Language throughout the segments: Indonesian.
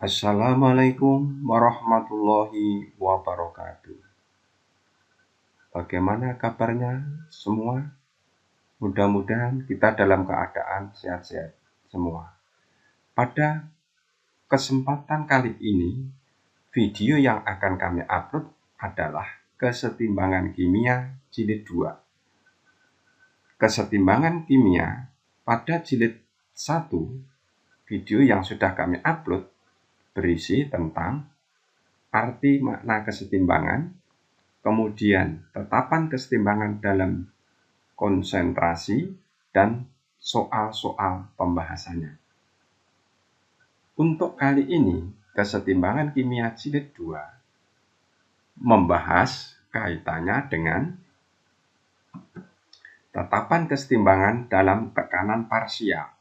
Assalamualaikum warahmatullahi wabarakatuh. Bagaimana kabarnya semua? Mudah-mudahan kita dalam keadaan sehat-sehat semua. Pada kesempatan kali ini, video yang akan kami upload adalah kesetimbangan kimia jilid 2. Kesetimbangan kimia pada jilid 1, video yang sudah kami upload berisi tentang arti makna kesetimbangan, kemudian tetapan kesetimbangan dalam konsentrasi, dan soal-soal pembahasannya. Untuk kali ini, kesetimbangan kimia jilid 2 membahas kaitannya dengan tetapan kesetimbangan dalam tekanan parsial,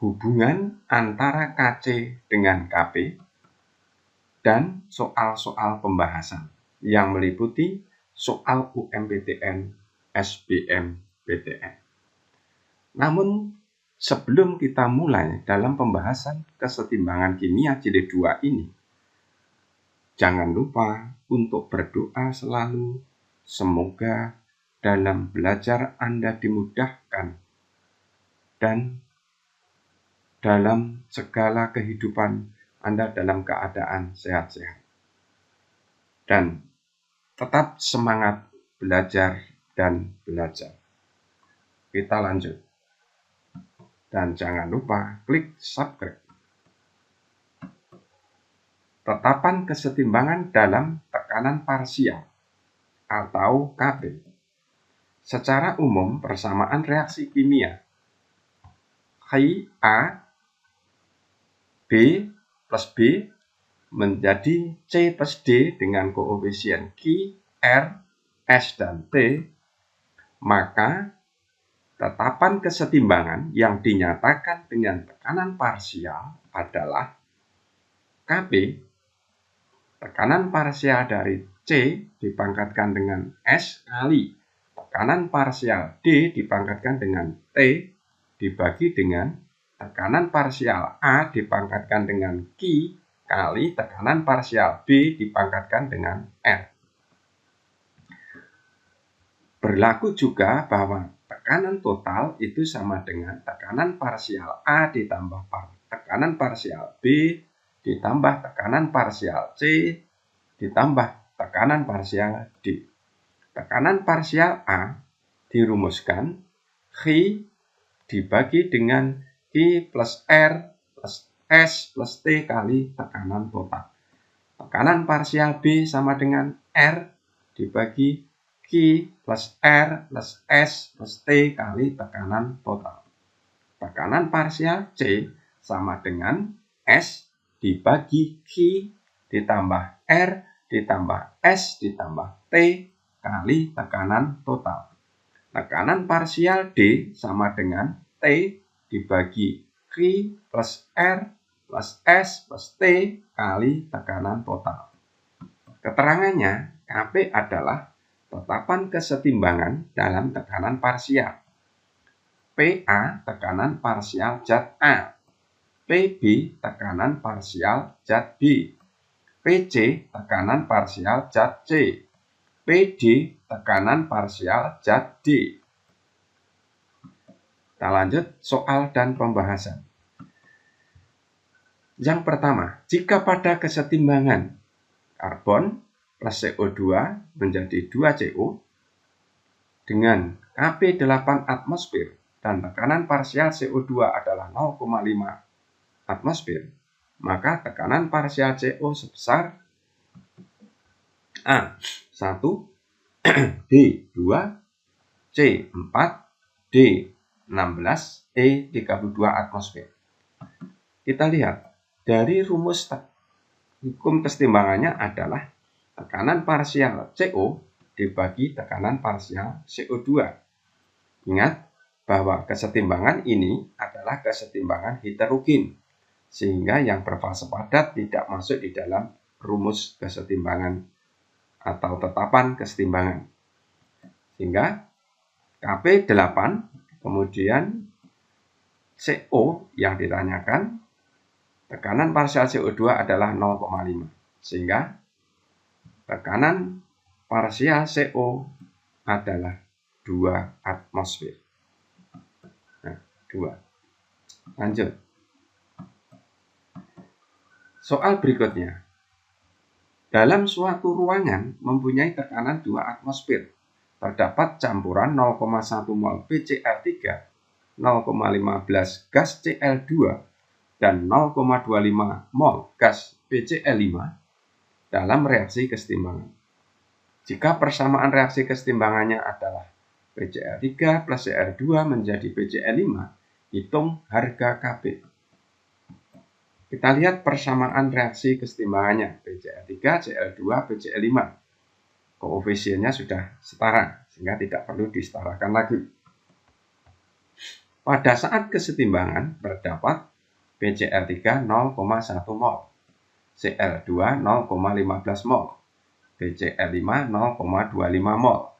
hubungan antara Kc dengan Kp, dan soal-soal pembahasan yang meliputi soal UMPTN, SBMPTN. Namun, sebelum kita mulai dalam pembahasan kesetimbangan kimia jilid 2 ini, jangan lupa untuk berdoa selalu, semoga dalam belajar Anda dimudahkan dan dalam segala kehidupan Anda dalam keadaan sehat-sehat. Dan tetap semangat belajar dan belajar. Kita lanjut. Dan jangan lupa klik subscribe. Tetapan kesetimbangan dalam tekanan parsial atau Kp. Secara umum, persamaan reaksi kimia A B plus B menjadi C plus D dengan koefisien Q, R, S, dan T, maka tetapan kesetimbangan yang dinyatakan dengan tekanan parsial adalah Kp, tekanan parsial dari C dipangkatkan dengan S kali tekanan parsial D dipangkatkan dengan T dibagi dengan tekanan parsial A dipangkatkan dengan Q kali tekanan parsial B dipangkatkan dengan R. Berlaku juga bahwa tekanan total itu sama dengan tekanan parsial A ditambah tekanan parsial B ditambah tekanan parsial C ditambah tekanan parsial D. Tekanan parsial A dirumuskan Q dibagi dengan Q plus R plus S plus T kali tekanan total. Tekanan parsial B sama dengan R dibagi Q plus R plus S plus T kali tekanan total. Tekanan parsial C sama dengan S dibagi Q ditambah R ditambah S ditambah T kali tekanan total. Tekanan parsial D sama dengan T dibagi Q plus R plus S plus T kali tekanan total. Keterangannya, Kp adalah tetapan kesetimbangan dalam tekanan parsial. Pa tekanan parsial zat A, Pb tekanan parsial zat B, Pc tekanan parsial zat C, Pd tekanan parsial zat D. Kita lanjut soal dan pembahasan. Yang pertama, jika pada kesetimbangan karbon plus CO2 menjadi 2CO dengan Kp 8 atmosfer dan tekanan parsial CO2 adalah 0,5 atmosfer, maka tekanan parsial CO sebesar A1, B2, C4, D16, E32 atmosfer. Kita lihat dari rumus hukum kesetimbangannya adalah tekanan parsial CO dibagi tekanan parsial CO2. Ingat bahwa kesetimbangan ini adalah kesetimbangan heterogen, sehingga yang berfase padat tidak masuk di dalam rumus kesetimbangan atau tetapan kesetimbangan. Sehingga Kp 8, kemudian CO yang ditanyakan tekanan parsial CO2 adalah 0,5. Sehingga tekanan parsial CO adalah 2 atmosfer. Nah, 2. Lanjut. Soal berikutnya. Dalam suatu ruangan mempunyai tekanan 2 atmosfer. Terdapat campuran 0,1 mol PCl3, 0,15 gas Cl2, dan 0,25 mol gas PCl5 dalam reaksi kesetimbangan. Jika persamaan reaksi kesetimbangannya adalah PCl3 plus Cl2 menjadi PCl5, hitung harga Kp. Kita lihat persamaan reaksi kesetimbangannya, PCl3, Cl2, PCl5. Koefisiennya sudah setara, sehingga tidak perlu disetarakan lagi. Pada saat kesetimbangan terdapat PCl3 0,1 mol, Cl2 0,15 mol, PCl5 0,25 mol.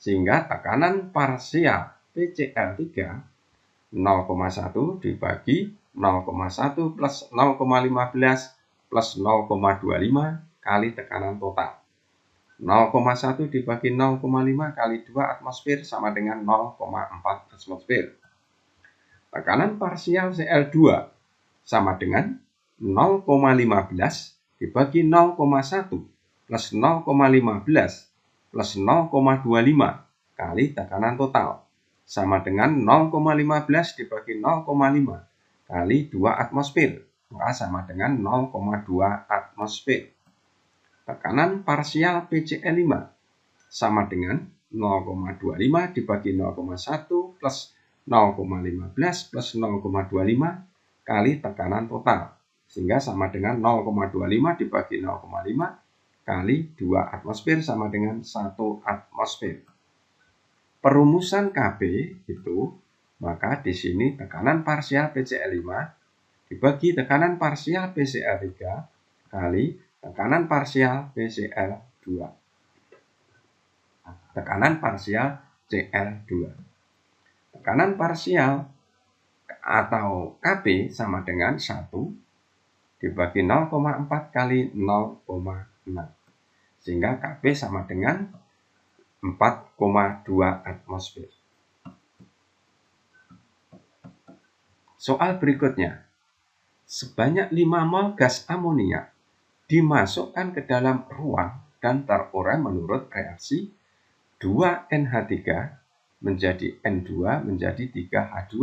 Sehingga tekanan parsial PCl3 0,1 dibagi 0,1 plus 0,15 plus 0,25 kali tekanan total. 0,1 dibagi 0,5 kali 2 atmosfer sama dengan 0,4 atmosfer. Tekanan parsial Cl2 sama dengan 0,15 dibagi 0,1 plus 0,15 plus 0,25 kali tekanan total sama dengan 0,15 dibagi 0,5 kali 2 atmosfer, maka sama dengan 0,2 atmosfer. Tekanan parsial PCl5 sama dengan 0,25 dibagi 0,1 plus 0,15 plus 0,25 kali tekanan total, sehingga sama dengan 0,25 dibagi 0,5 kali 2 atmosfer sama dengan 1 atmosfer. Perumusan Kp itu, maka di sini tekanan parsial PCl5 dibagi tekanan parsial PCl3 kali tekanan parsial PCl2. Tekanan parsial Cl2. Tekanan parsial atau Kp sama dengan 1 dibagi 0,4 kali 0,6. Sehingga Kp sama dengan 4,2 atmosfer. Soal berikutnya. Sebanyak 5 mol gas amonia dimasukkan ke dalam ruang dan terurai menurut reaksi 2NH3 menjadi N2 menjadi 3H2.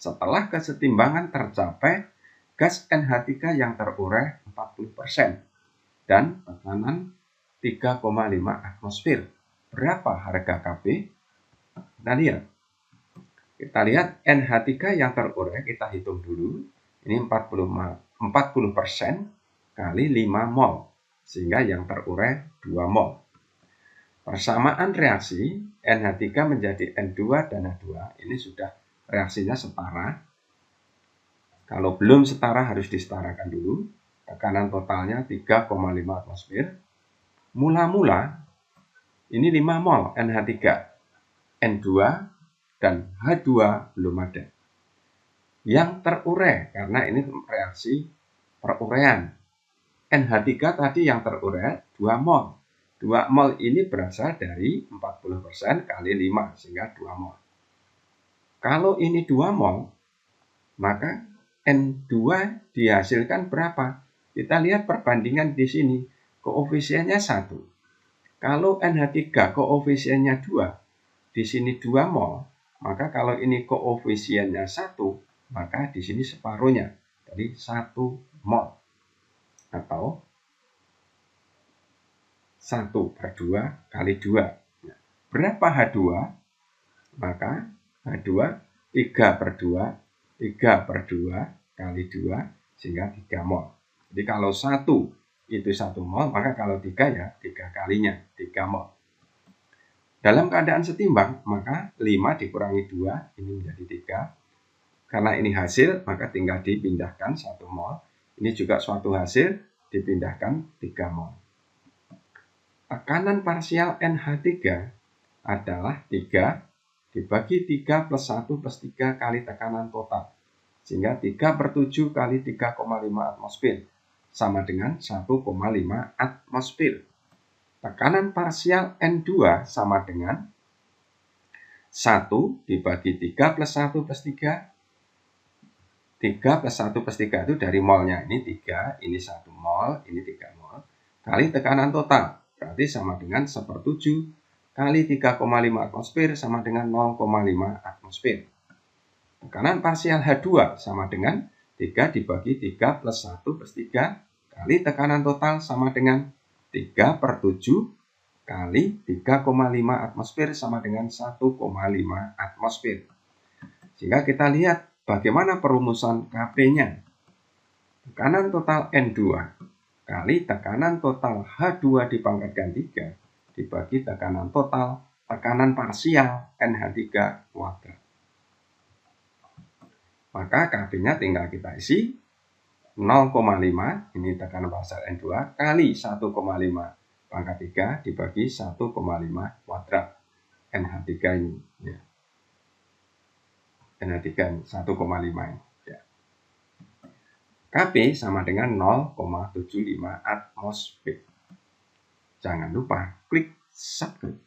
Setelah kesetimbangan tercapai, gas NH3 yang terurai 40% dan tekanan 3,5 atmosfer. Berapa harga Kp? Kita lihat NH3 yang terurai, kita hitung dulu. Ini 40% kali 5 mol, sehingga yang terurai 2 mol. Persamaan reaksi NH3 menjadi N2 dan H2 ini sudah reaksinya setara. Kalau belum setara harus disetarakan dulu. Tekanan totalnya 3,5 atmosfer. Mula-mula ini 5 mol NH3, N2 dan H2 belum ada. Yang terurai, karena ini reaksi peruraian. NH3 tadi yang terurai 2 mol. 2 mol ini berasal dari 40% kali 5, sehingga 2 mol. Kalau ini 2 mol, maka N2 dihasilkan berapa? Kita lihat perbandingan di sini. Koefisiennya 1. Kalau NH3 koefisiennya 2, di sini 2 mol, maka kalau ini koefisiennya 1, maka di sini separuhnya, jadi 1 mol. Atau 1/2 kali 2. Berapa H2? Maka H2 3/2, 3/2 kali 2, sehingga 3 mol. Jadi kalau 1 itu 1 mol, maka kalau 3 ya 3 kalinya, 3 mol. Dalam keadaan setimbang, maka 5 dikurangi 2, ini menjadi 3. Karena ini hasil, maka tinggal dipindahkan 1 mol. Ini juga suatu hasil, dipindahkan 3 mol. Tekanan parsial NH3 adalah 3 dibagi 3 plus 1 plus 3 kali tekanan total. Sehingga 3/7 kali 3,5 atmosfer sama dengan 1,5 atmosfer. Tekanan parsial N2 sama dengan 1 dibagi 3 plus 1 plus 3. 3 plus 1 plus 3 itu dari molnya. Ini 3, ini 1 mol, ini 3 mol. Kali tekanan total. Berarti sama dengan 1/7 kali 3,5 atmosfer sama dengan 0,5 atmosfer. Tekanan parsial H2 sama dengan 3 dibagi 3 plus 1 plus 3 kali tekanan total sama dengan 3/7 kali 3,5 atmosfer sama dengan 1,5 atmosfer. Sehingga kita lihat bagaimana perumusan Kp-nya. Tekanan total N2 kali tekanan total H2 dipangkatkan 3 dibagi tekanan total tekanan parsial NH3 kuadrat. Maka Kp-nya tinggal kita isi 0,5, ini tekanan parsial N2 kali 1,5 pangkat 3 dibagi 1,5 kuadrat NH3 ini. Ya. NH3 ini 1,5 ini. Ya. Kp sama dengan 0,75 atmosfer. Jangan lupa klik subscribe.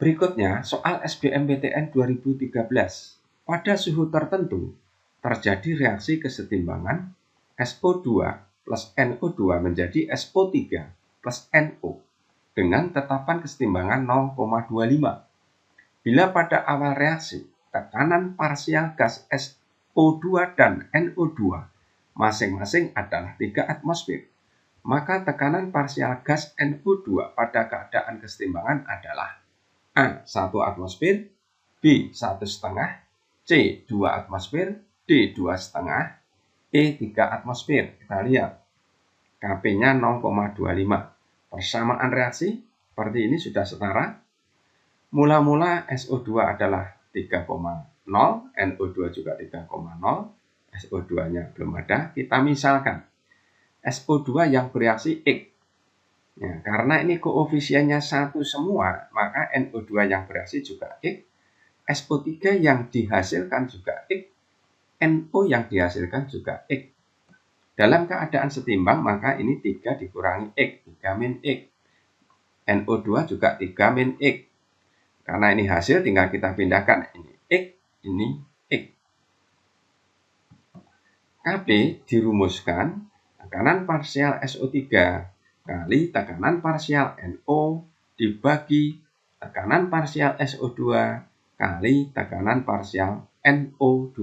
Berikutnya, soal SBMPTN 2013. Pada suhu tertentu, terjadi reaksi kesetimbangan SO2 plus NO2 menjadi SO3 plus NO dengan tetapan kesetimbangan 0,25. Bila pada awal reaksi, tekanan parsial gas SO2 dan NO2 masing-masing adalah 3 atmosfer, maka tekanan parsial gas NO2 pada keadaan kesetimbangan adalah A. 1 atmosfer, B. 1,5, C. 2 atmosfer, D. 2,5, E. 3 atmosfer. Kita lihat Kp-nya 0,25. Persamaan reaksi seperti ini sudah setara. Mula-mula SO2 adalah 3,0, NO2 juga 3,0, SO2-nya belum ada. Kita misalkan SO2 yang bereaksi X. Ya, karena ini koefisiennya 1 semua, maka NO2 yang bereaksi juga X, SO3 yang dihasilkan juga X, NO yang dihasilkan juga X. Dalam keadaan setimbang, maka ini 3 dikurangi X, 3 min X. NO2 juga 3 min X. Karena ini hasil, tinggal kita pindahkan. Ini X, ini X. Kp dirumuskan tekanan parsial SO3 kali tekanan parsial NO dibagi tekanan parsial SO2 kali tekanan parsial NO2.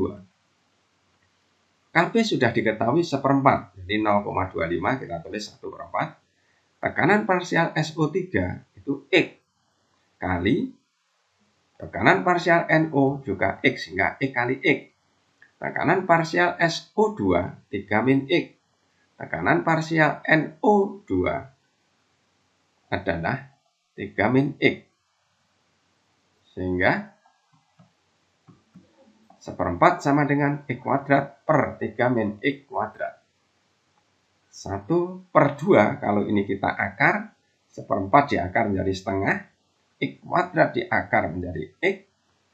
Kp sudah diketahui 1/4, jadi 0,25 kita tulis 1/4. Tekanan parsial SO3 itu X kali tekanan parsial NO juga X, sehingga X kali X. Tekanan parsial SO2 3 min X. Tekanan parsial NO2 adalah 3 min X. Sehingga 1/4 sama dengan X kuadrat per 3 min X kuadrat. 1/2 kalau ini kita akar, 1/4 diakar menjadi setengah, X kuadrat diakar menjadi X,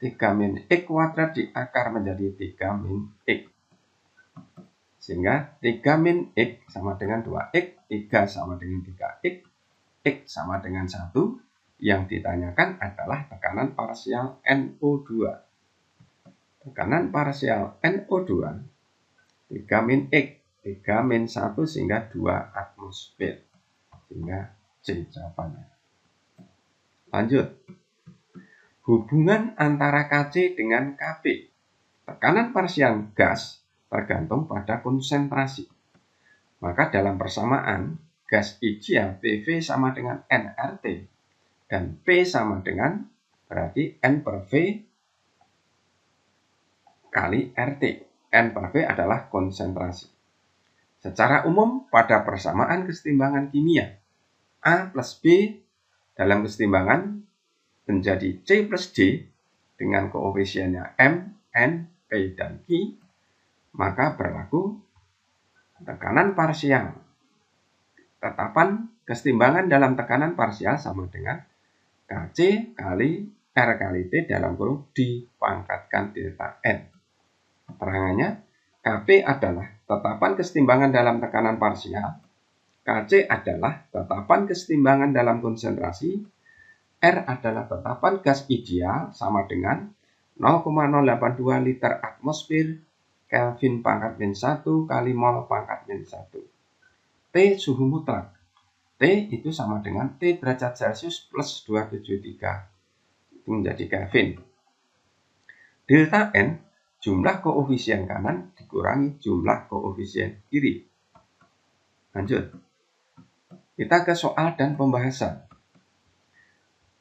3 min X kuadrat diakar menjadi 3 min X. Sehingga 3 min X sama dengan 2X, 3 sama dengan 3X, X sama dengan 1. Yang ditanyakan adalah tekanan parsial NO2. Tekanan parsial NO2, 3 min X, 3 min 1 sehingga 2 atmosfer. Sehingga C jawabannya. Lanjut. Hubungan antara Kc dengan Kp. Tekanan parsial gas tergantung pada konsentrasi. Maka dalam persamaan, gas ideal PV sama dengan nRT dan P sama dengan berarti N per V kali RT. N per V adalah konsentrasi. Secara umum pada persamaan kesetimbangan kimia, A plus B dalam kesetimbangan menjadi C plus D dengan koefisiennya M, N, P, dan Q, maka berlaku tekanan parsial. Tetapan kesetimbangan dalam tekanan parsial sama dengan Kc kali R kali T dalam kurung dipangkatkan delta N. Keterangannya, Kp adalah tetapan kesetimbangan dalam tekanan parsial, Kc adalah tetapan kesetimbangan dalam konsentrasi, R adalah tetapan gas ideal sama dengan 0,082 liter atmosfer Kelvin pangkat min 1 kali mol pangkat min 1. T suhu mutlak. T itu sama dengan T derajat Celcius plus 273. Itu menjadi Kelvin. Delta N, jumlah koefisien kanan dikurangi jumlah koefisien kiri. Lanjut. Kita ke soal dan pembahasan.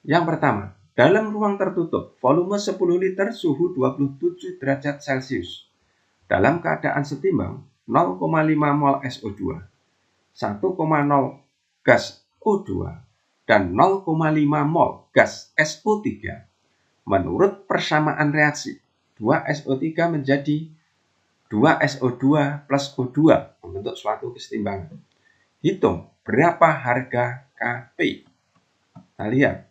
Yang pertama, dalam ruang tertutup, volume 10 liter, suhu 27 derajat Celcius. Dalam keadaan setimbang, 0,5 mol SO2, 1,0 gas O2, dan 0,5 mol gas SO3. Menurut persamaan reaksi, 2SO3 menjadi 2SO2 plus O2 membentuk suatu kesetimbangan. Hitung berapa harga Kp. Nah, lihat,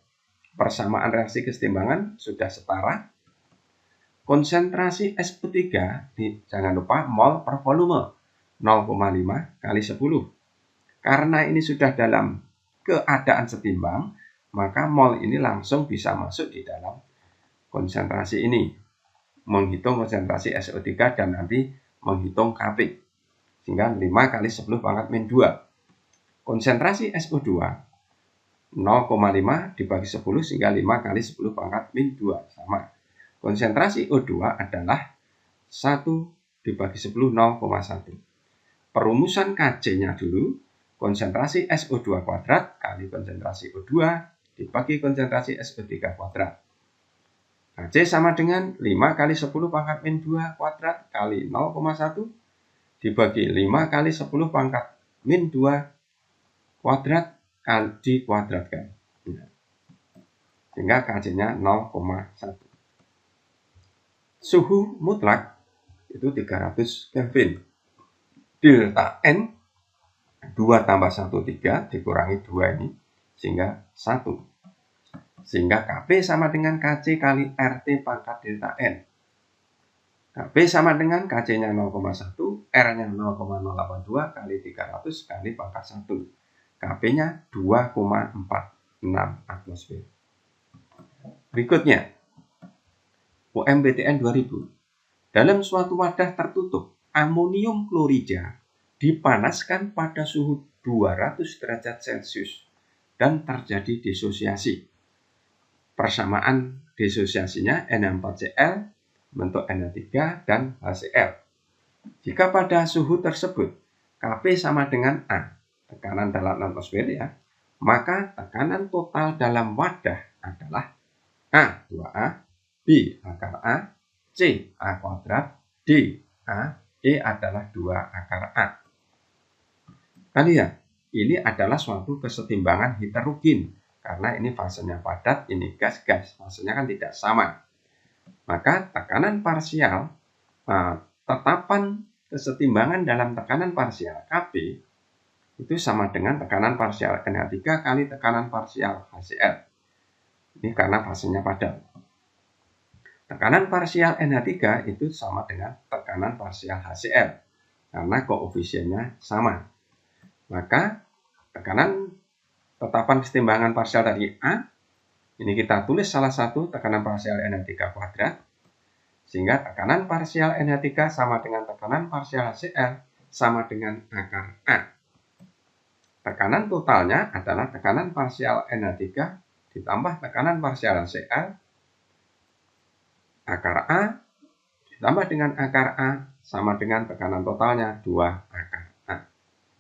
persamaan reaksi kesetimbangan sudah setara. Konsentrasi SO3, jangan lupa mol per volume, 0,5 kali 10. Karena ini sudah dalam keadaan setimbang, maka mol ini langsung bisa masuk di dalam konsentrasi ini. Menghitung konsentrasi SO3 dan nanti menghitung Kp. Sehingga 5 kali 10 pangkat min 2. Konsentrasi SO2, 0,5 dibagi 10 sehingga 5 kali 10 pangkat min 2. Sama. Konsentrasi O2 adalah 1 dibagi 10, 0,1. Perumusan Kc-nya dulu, konsentrasi SO2 kuadrat kali konsentrasi O2 dibagi konsentrasi SO3 kuadrat. Kc sama dengan 5 kali 10 pangkat min 2 kuadrat kali 0,1 dibagi 5 kali 10 pangkat min 2 kuadrat kali dikuadratkan. Sehingga Kc-nya 0,1. Suhu mutlak itu 300 Kelvin. Delta N 2 tambah 1, 3 dikurangi 2 ini sehingga 1. Sehingga Kp sama dengan Kc kali RT pangkat delta N. Kp sama dengan Kc-nya 0,1, R-nya 0,082 kali 300 kali pangkat 1. Kp-nya 2,46 atmosfer. Berikutnya, UMBTN 2000. Dalam suatu wadah tertutup, amonium klorida dipanaskan pada suhu 200 derajat Celcius dan terjadi disosiasi. Persamaan disosiasinya Na4Cl bentuk Na3 dan HCl. Jika pada suhu tersebut Kp sama dengan A, tekanan dalam atmosfer ya, maka tekanan total dalam wadah adalah A, 2A, B, akar A, C, A kuadrat, D, A, E adalah 2 akar A. Kan ya, ini adalah suatu kesetimbangan heterogen. Karena ini fasenya padat, ini gas-gas. Fasenya kan tidak sama. Maka tekanan parsial, tetapan kesetimbangan dalam tekanan parsial Kp itu sama dengan tekanan parsial NH3 kali tekanan parsial HCl. Ini karena fasenya padat. Tekanan parsial NH3 itu sama dengan tekanan parsial HCl karena koefisiennya sama. Maka tekanan tetapan kesetimbangan parsial dari A, ini kita tulis salah satu tekanan parsial NH3 kuadrat, sehingga tekanan parsial NH3 sama dengan tekanan parsial HCl sama dengan akar A. Tekanan totalnya adalah tekanan parsial NH3 ditambah tekanan parsial HCl akar A ditambah dengan akar A sama dengan tekanan totalnya 2 akar A.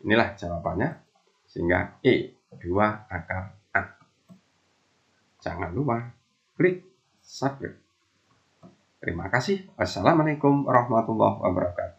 Inilah jawabannya, sehingga E 2 akar A. Jangan lupa klik subscribe. Terima kasih. Wassalamualaikum warahmatullahi wabarakatuh.